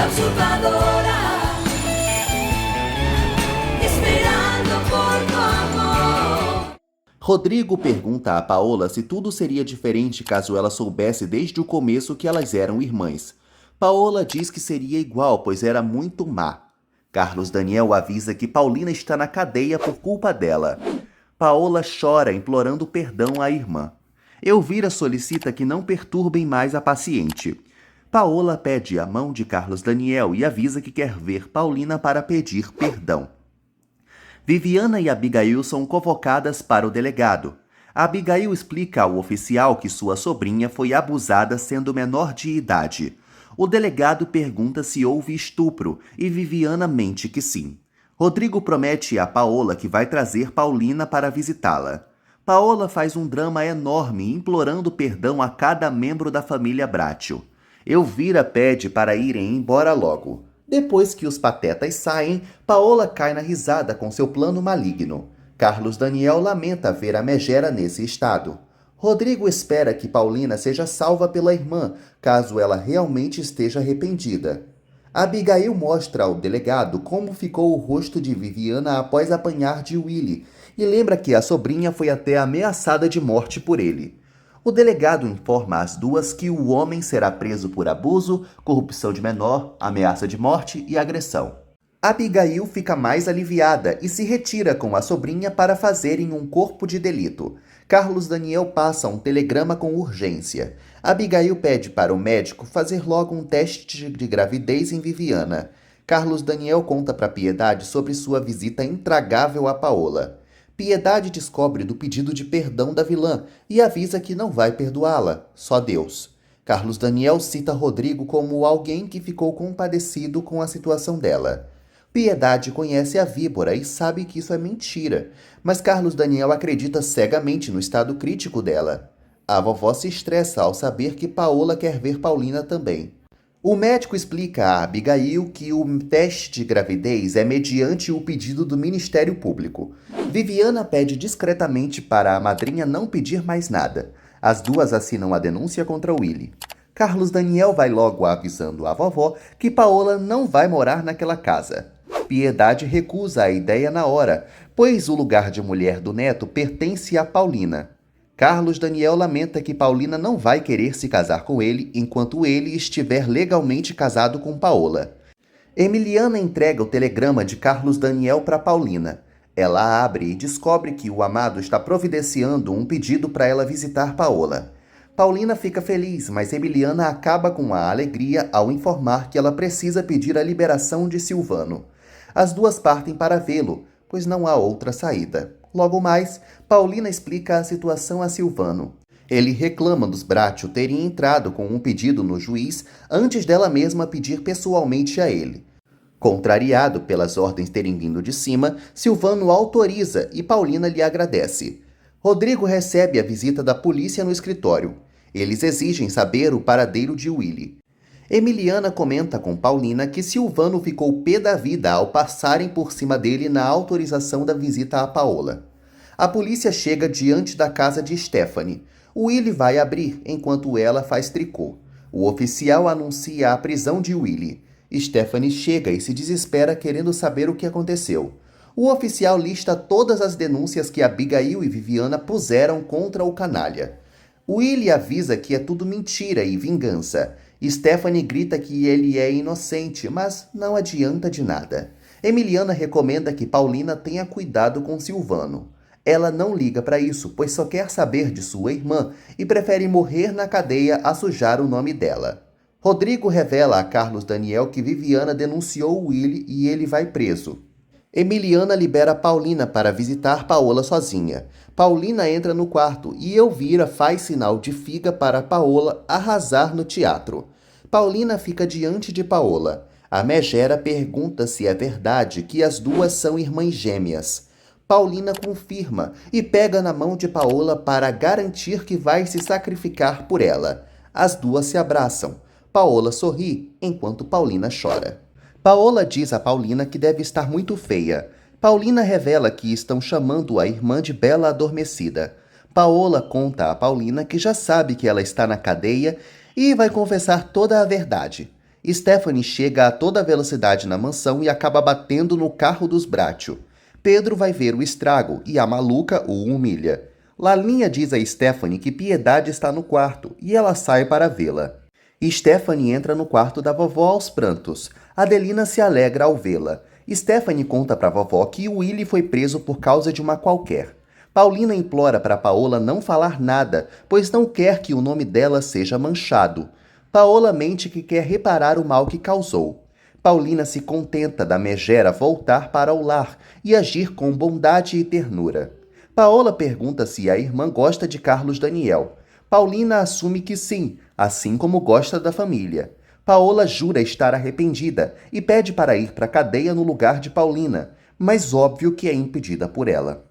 la usurpadora, esperando por tu amor. Rodrigo pergunta a Paola se tudo seria diferente caso ela soubesse desde o começo que elas eram irmãs. Paola diz que seria igual, pois era muito má. Carlos Daniel avisa que Paulina está na cadeia por culpa dela. Paola chora, implorando perdão à irmã. Elvira solicita que não perturbem mais a paciente. Paola pede a mão de Carlos Daniel e avisa que quer ver Paulina para pedir perdão. Viviana e Abigail são convocadas para o delegado. Abigail explica ao oficial que sua sobrinha foi abusada sendo menor de idade. O delegado pergunta se houve estupro e Viviana mente que sim. Rodrigo promete a Paola que vai trazer Paulina para visitá-la. Paola faz um drama enorme implorando perdão a cada membro da família Bracho. Elvira pede para irem embora logo. Depois que os patetas saem, Paola cai na risada com seu plano maligno. Carlos Daniel lamenta ver a megera nesse estado. Rodrigo espera que Paulina seja salva pela irmã, caso ela realmente esteja arrependida. Abigail mostra ao delegado como ficou o rosto de Viviana após apanhar de Willy e lembra que a sobrinha foi até ameaçada de morte por ele. O delegado informa as duas que o homem será preso por abuso, corrupção de menor, ameaça de morte e agressão. Abigail fica mais aliviada e se retira com a sobrinha para fazerem um corpo de delito. Carlos Daniel passa um telegrama com urgência. Abigail pede para o médico fazer logo um teste de gravidez em Viviana. Carlos Daniel conta para Piedade sobre sua visita intragável a Paola. Piedade descobre do pedido de perdão da vilã e avisa que não vai perdoá-la, só Deus. Carlos Daniel cita Rodrigo como alguém que ficou compadecido com a situação dela. Piedade conhece a víbora e sabe que isso é mentira, mas Carlos Daniel acredita cegamente no estado crítico dela. A vovó se estressa ao saber que Paola quer ver Paulina também. O médico explica a Abigail que o teste de gravidez é mediante o pedido do Ministério Público. Viviana pede discretamente para a madrinha não pedir mais nada. As duas assinam a denúncia contra Willy. Carlos Daniel vai logo avisando a vovó que Paola não vai morar naquela casa. Piedade recusa a ideia na hora, pois o lugar de mulher do neto pertence a Paulina. Carlos Daniel lamenta que Paulina não vai querer se casar com ele enquanto ele estiver legalmente casado com Paola. Emiliana entrega o telegrama de Carlos Daniel para Paulina. Ela abre e descobre que o amado está providenciando um pedido para ela visitar Paola. Paulina fica feliz, mas Emiliana acaba com a alegria ao informar que ela precisa pedir a liberação de Silvano. As duas partem para vê-lo, pois não há outra saída. Logo mais, Paulina explica a situação a Silvano. Ele reclama dos Bracho terem entrado com um pedido no juiz antes dela mesma pedir pessoalmente a ele. Contrariado pelas ordens terem vindo de cima, Silvano autoriza e Paulina lhe agradece. Rodrigo recebe a visita da polícia no escritório. Eles exigem saber o paradeiro de Willy. Emiliana comenta com Paulina que Silvano ficou pé da vida ao passarem por cima dele na autorização da visita a Paola. A polícia chega diante da casa de Stephanie. Willy vai abrir enquanto ela faz tricô. O oficial anuncia a prisão de Willy. Stephanie chega e se desespera querendo saber o que aconteceu. O oficial lista todas as denúncias que Abigail e Viviana puseram contra o canalha. Willy avisa que é tudo mentira e vingança. Stephanie grita que ele é inocente, mas não adianta de nada. Emiliana recomenda que Paulina tenha cuidado com Silvano. Ela não liga para isso, pois só quer saber de sua irmã e prefere morrer na cadeia a sujar o nome dela. Rodrigo revela a Carlos Daniel que Viviana denunciou Willy e ele vai preso. Emiliana libera Paulina para visitar Paola sozinha. Paulina entra no quarto e Elvira faz sinal de figa para Paola arrasar no teatro. Paulina fica diante de Paola. A megera pergunta se é verdade que as duas são irmãs gêmeas. Paulina confirma e pega na mão de Paola para garantir que vai se sacrificar por ela. As duas se abraçam. Paola sorri, enquanto Paulina chora. Paola diz a Paulina que deve estar muito feia. Paulina revela que estão chamando a irmã de Bela Adormecida. Paola conta a Paulina que já sabe que ela está na cadeia e vai confessar toda a verdade. Stephanie chega a toda velocidade na mansão e acaba batendo no carro dos Bracho. Pedro vai ver o estrago e a maluca o humilha. Lalinha diz a Stephanie que Piedade está no quarto e ela sai para vê-la. Stephanie entra no quarto da vovó aos prantos. Adelina se alegra ao vê-la. Stephanie conta para a vovó que Willy foi preso por causa de uma qualquer. Paulina implora para Paola não falar nada, pois não quer que o nome dela seja manchado. Paola mente que quer reparar o mal que causou. Paulina se contenta da megera voltar para o lar e agir com bondade e ternura. Paola pergunta se a irmã gosta de Carlos Daniel. Paulina assume que sim, assim como gosta da família. Paola jura estar arrependida e pede para ir para a cadeia no lugar de Paulina, mas óbvio que é impedida por ela.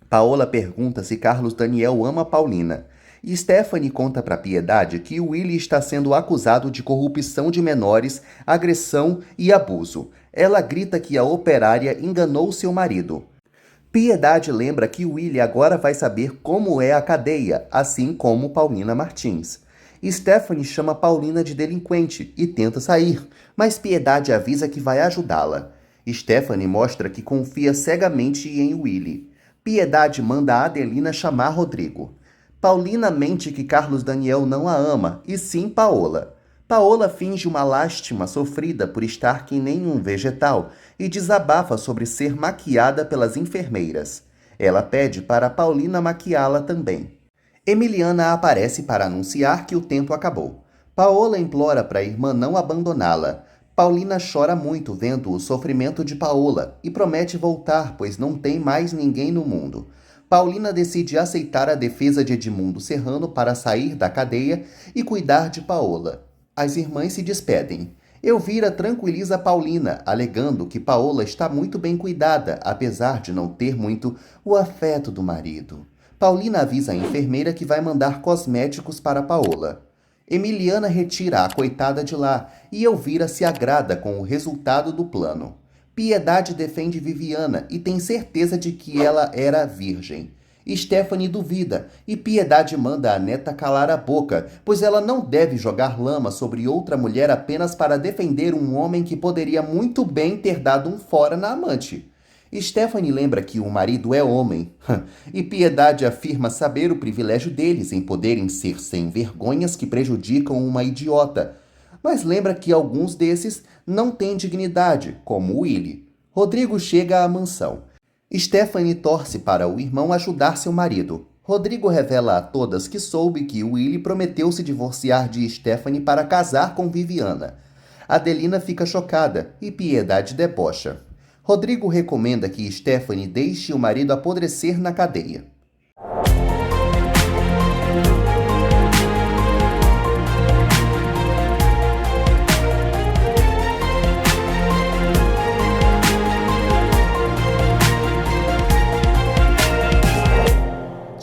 Paola pergunta se Carlos Daniel ama Paulina. E Stephanie conta para Piedade que Willy está sendo acusado de corrupção de menores, agressão e abuso. Ela grita que a operária enganou seu marido. Piedade lembra que Willy agora vai saber como é a cadeia, assim como Paulina Martins. Stephanie chama Paulina de delinquente e tenta sair, mas Piedade avisa que vai ajudá-la. Stephanie mostra que confia cegamente em Willy. Piedade manda a Adelina chamar Rodrigo. Paulina mente que Carlos Daniel não a ama, e sim Paola. Paola finge uma lástima sofrida por estar que nem um vegetal e desabafa sobre ser maquiada pelas enfermeiras. Ela pede para Paulina maquiá-la também. Emiliana aparece para anunciar que o tempo acabou. Paola implora para a irmã não abandoná-la. Paulina chora muito vendo o sofrimento de Paola e promete voltar, pois não tem mais ninguém no mundo. Paulina decide aceitar a defesa de Edmundo Serrano para sair da cadeia e cuidar de Paola. As irmãs se despedem. Elvira tranquiliza Paulina, alegando que Paola está muito bem cuidada, apesar de não ter muito o afeto do marido. Paulina avisa a enfermeira que vai mandar cosméticos para Paola. Emiliana retira a coitada de lá e Elvira se agrada com o resultado do plano. Piedade defende Viviana e tem certeza de que ela era virgem. Stephanie duvida e Piedade manda a neta calar a boca, pois ela não deve jogar lama sobre outra mulher apenas para defender um homem que poderia muito bem ter dado um fora na amante. Stephanie lembra que o marido é homem, e Piedade afirma saber o privilégio deles em poderem ser sem vergonhas que prejudicam uma idiota, mas lembra que alguns desses não têm dignidade, como Willy. Rodrigo chega à mansão. Stephanie torce para o irmão ajudar seu marido. Rodrigo revela a todas que soube que Willy prometeu se divorciar de Stephanie para casar com Viviana. Adelina fica chocada e Piedade debocha. Rodrigo recomenda que Stephanie deixe o marido apodrecer na cadeia.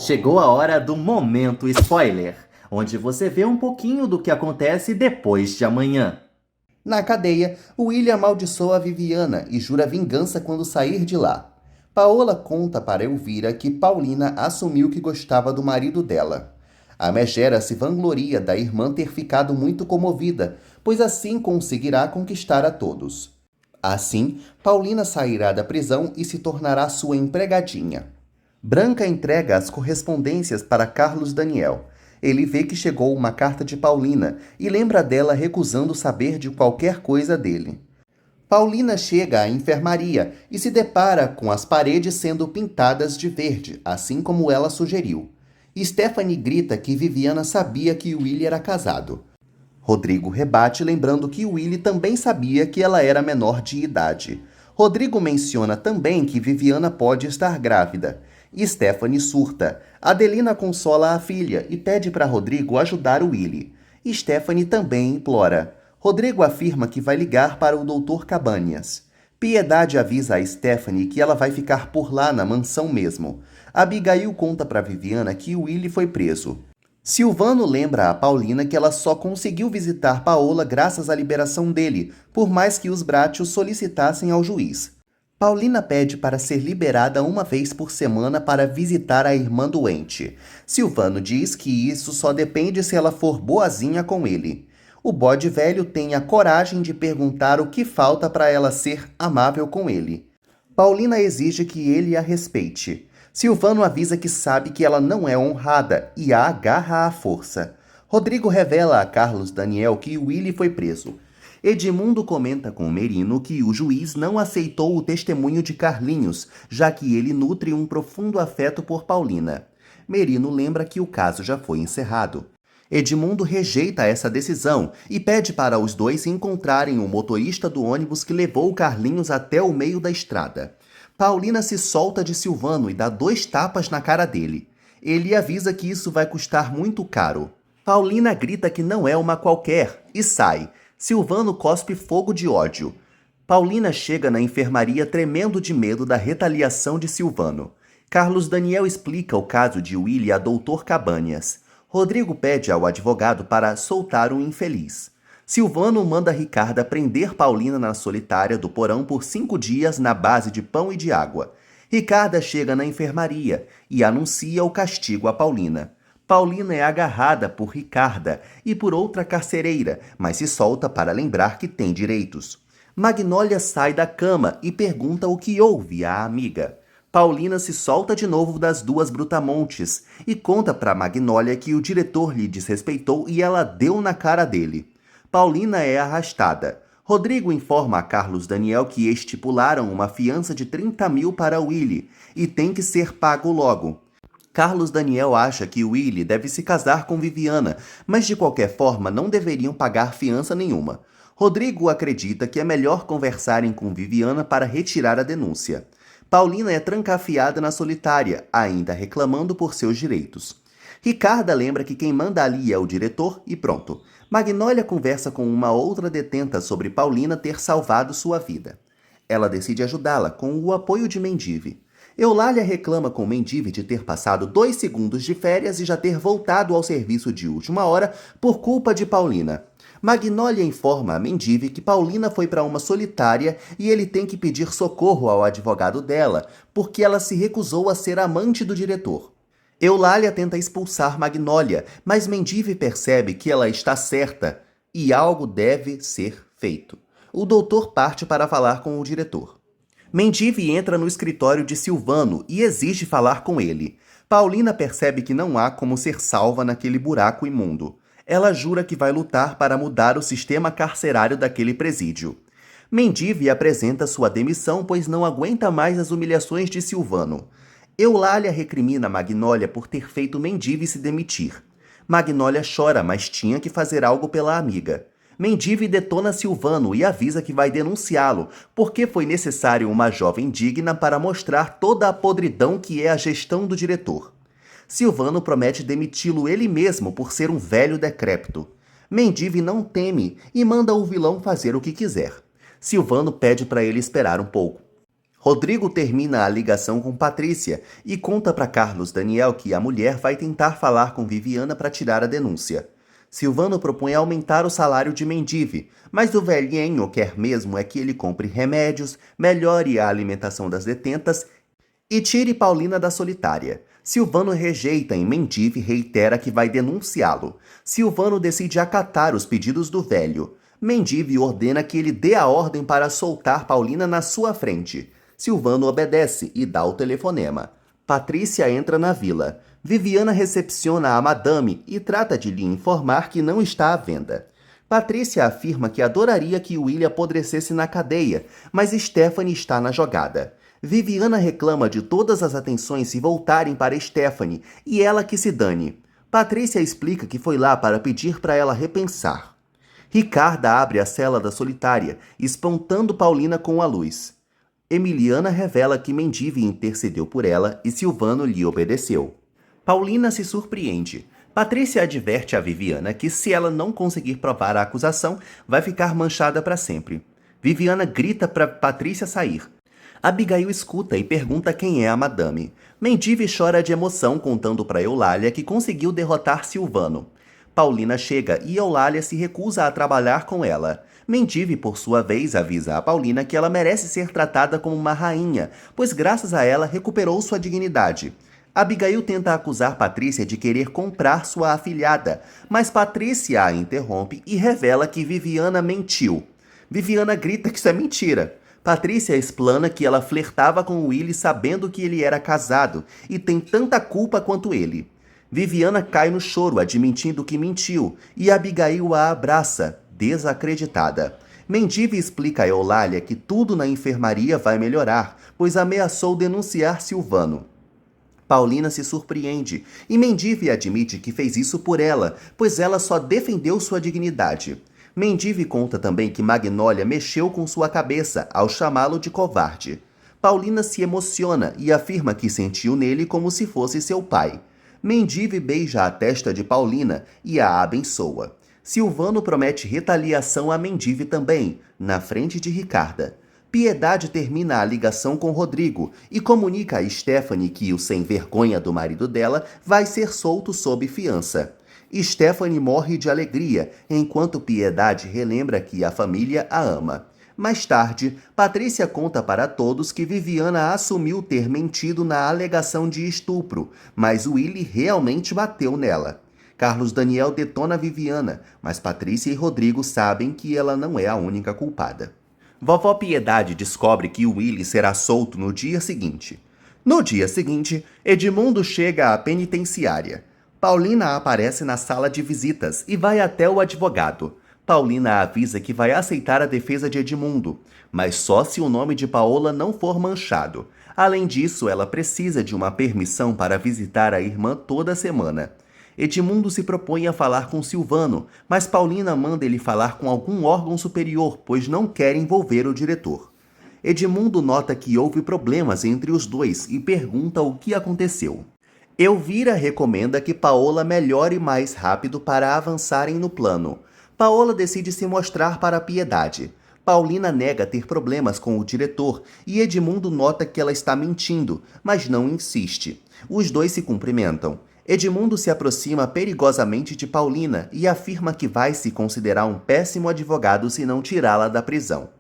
Chegou a hora do momento spoiler, onde você vê um pouquinho do que acontece depois de amanhã. Na cadeia, Willy amaldiçoa a Viviana e jura vingança quando sair de lá. Paola conta para Elvira que Paulina assumiu que gostava do marido dela. A megera se vangloria da irmã ter ficado muito comovida, pois assim conseguirá conquistar a todos. Assim, Paulina sairá da prisão e se tornará sua empregadinha. Branca entrega as correspondências para Carlos Daniel. Ele vê que chegou uma carta de Paulina e lembra dela recusando saber de qualquer coisa dele. Paulina chega à enfermaria e se depara com as paredes sendo pintadas de verde, assim como ela sugeriu. Stephanie grita que Viviana sabia que Willy era casado. Rodrigo rebate lembrando que Willy também sabia que ela era menor de idade. Rodrigo menciona também que Viviana pode estar grávida. Stephanie surta. Adelina consola a filha e pede para Rodrigo ajudar o Willy. Stephanie também implora. Rodrigo afirma que vai ligar para o Dr. Cabanhas. Piedade avisa a Stephanie que ela vai ficar por lá na mansão mesmo. Abigail conta para Viviana que Willy foi preso. Silvano lembra a Paulina que ela só conseguiu visitar Paola graças à liberação dele, por mais que os Bracho solicitassem ao juiz. Paulina pede para ser liberada uma vez por semana para visitar a irmã doente. Silvano diz que isso só depende se ela for boazinha com ele. O bode velho tem a coragem de perguntar o que falta para ela ser amável com ele. Paulina exige que ele a respeite. Silvano avisa que sabe que ela não é honrada e a agarra à força. Rodrigo revela a Carlos Daniel que Willy foi preso. Edmundo comenta com Merino que o juiz não aceitou o testemunho de Carlinhos, já que ele nutre um profundo afeto por Paulina. Merino lembra que o caso já foi encerrado. Edmundo rejeita essa decisão e pede para os dois encontrarem o motorista do ônibus que levou Carlinhos até o meio da estrada. Paulina se solta de Silvano e dá 2 tapas na cara dele. Ele avisa que isso vai custar muito caro. Paulina grita que não é uma qualquer e sai. Silvano cospe fogo de ódio. Paulina chega na enfermaria tremendo de medo da retaliação de Silvano. Carlos Daniel explica o caso de Willy a Dr. Cabanhas. Rodrigo pede ao advogado para soltar o infeliz. Silvano manda Ricarda prender Paulina na solitária do porão por 5 dias na base de pão e de água. Ricarda chega na enfermaria e anuncia o castigo a Paulina. Paulina é agarrada por Ricarda e por outra carcereira, mas se solta para lembrar que tem direitos. Magnólia sai da cama e pergunta o que houve à amiga. Paulina se solta de novo das 2 brutamontes e conta para Magnólia que o diretor lhe desrespeitou e ela deu na cara dele. Paulina é arrastada. Rodrigo informa a Carlos Daniel que estipularam uma fiança de 30 mil para Willy e tem que ser pago logo. Carlos Daniel acha que Willy deve se casar com Viviana, mas de qualquer forma não deveriam pagar fiança nenhuma. Rodrigo acredita que é melhor conversarem com Viviana para retirar a denúncia. Paulina é trancafiada na solitária, ainda reclamando por seus direitos. Ricarda lembra que quem manda ali é o diretor e pronto. Magnólia conversa com uma outra detenta sobre Paulina ter salvado sua vida. Ela decide ajudá-la com o apoio de Mendive. Eulália reclama com Mendive de ter passado 2 segundos de férias e já ter voltado ao serviço de última hora por culpa de Paulina. Magnólia informa a Mendive que Paulina foi para uma solitária e ele tem que pedir socorro ao advogado dela, porque ela se recusou a ser amante do diretor. Eulália tenta expulsar Magnólia, mas Mendive percebe que ela está certa e algo deve ser feito. O doutor parte para falar com o diretor. Mendive entra no escritório de Silvano e exige falar com ele. Paulina percebe que não há como ser salva naquele buraco imundo. Ela jura que vai lutar para mudar o sistema carcerário daquele presídio. Mendive apresenta sua demissão, pois não aguenta mais as humilhações de Silvano. Eulália recrimina Magnólia por ter feito Mendive se demitir. Magnólia chora, mas tinha que fazer algo pela amiga. Mendive detona Silvano e avisa que vai denunciá-lo, porque foi necessário uma jovem digna para mostrar toda a podridão que é a gestão do diretor. Silvano promete demiti-lo ele mesmo por ser um velho decrépito. Mendive não teme e manda o vilão fazer o que quiser. Silvano pede para ele esperar um pouco. Rodrigo termina a ligação com Patrícia e conta para Carlos Daniel que a mulher vai tentar falar com Viviana para tirar a denúncia. Silvano propõe aumentar o salário de Mendive, mas o velhinho quer mesmo é que ele compre remédios, melhore a alimentação das detentas e tire Paulina da solitária. Silvano rejeita e Mendive reitera que vai denunciá-lo. Silvano decide acatar os pedidos do velho. Mendive ordena que ele dê a ordem para soltar Paulina na sua frente. Silvano obedece e dá o telefonema. Patrícia entra na vila. Viviana recepciona a madame e trata de lhe informar que não está à venda. Patrícia afirma que adoraria que Willy apodrecesse na cadeia, mas Stephanie está na jogada. Viviana reclama de todas as atenções se voltarem para Stephanie e ela que se dane. Patrícia explica que foi lá para pedir para ela repensar. Ricarda abre a cela da solitária, espantando Paulina com a luz. Emiliana revela que Mendive intercedeu por ela e Silvano lhe obedeceu. Paulina se surpreende. Patrícia adverte a Viviana que se ela não conseguir provar a acusação, vai ficar manchada para sempre. Viviana grita para Patrícia sair. Abigail escuta e pergunta quem é a madame. Mendive chora de emoção contando para Eulália que conseguiu derrotar Silvano. Paulina chega e Eulália se recusa a trabalhar com ela. Mendive, por sua vez, avisa a Paulina que ela merece ser tratada como uma rainha, pois graças a ela recuperou sua dignidade. Abigail tenta acusar Patrícia de querer comprar sua afilhada, mas Patrícia a interrompe e revela que Viviana mentiu. Viviana grita que isso é mentira. Patrícia explana que ela flertava com Willy sabendo que ele era casado e tem tanta culpa quanto ele. Viviana cai no choro, admitindo que mentiu, e Abigail a abraça, desacreditada. Mendive explica a Eulália que tudo na enfermaria vai melhorar, pois ameaçou denunciar Silvano. Paulina se surpreende e Mendive admite que fez isso por ela, pois ela só defendeu sua dignidade. Mendive conta também que Magnólia mexeu com sua cabeça ao chamá-lo de covarde. Paulina se emociona e afirma que sentiu nele como se fosse seu pai. Mendive beija a testa de Paulina e a abençoa. Silvano promete retaliação a Mendive também, na frente de Ricarda. Piedade termina a ligação com Rodrigo e comunica a Stephanie que o sem-vergonha do marido dela vai ser solto sob fiança. Stephanie morre de alegria, enquanto Piedade relembra que a família a ama. Mais tarde, Patrícia conta para todos que Viviana assumiu ter mentido na alegação de estupro, mas Willy realmente bateu nela. Carlos Daniel detona Viviana, mas Patrícia e Rodrigo sabem que ela não é a única culpada. Vovó Piedade descobre que Willy será solto no dia seguinte. No dia seguinte, Edmundo chega à penitenciária. Paulina aparece na sala de visitas e vai até o advogado. Paulina avisa que vai aceitar a defesa de Edmundo, mas só se o nome de Paola não for manchado. Além disso, ela precisa de uma permissão para visitar a irmã toda semana. Edmundo se propõe a falar com Silvano, mas Paulina manda ele falar com algum órgão superior, pois não quer envolver o diretor. Edmundo nota que houve problemas entre os dois e pergunta o que aconteceu. Elvira recomenda que Paola melhore mais rápido para avançarem no plano. Paola decide se mostrar para Piedade. Paulina nega ter problemas com o diretor e Edmundo nota que ela está mentindo, mas não insiste. Os dois se cumprimentam. Edmundo se aproxima perigosamente de Paulina e afirma que vai se considerar um péssimo advogado se não tirá-la da prisão.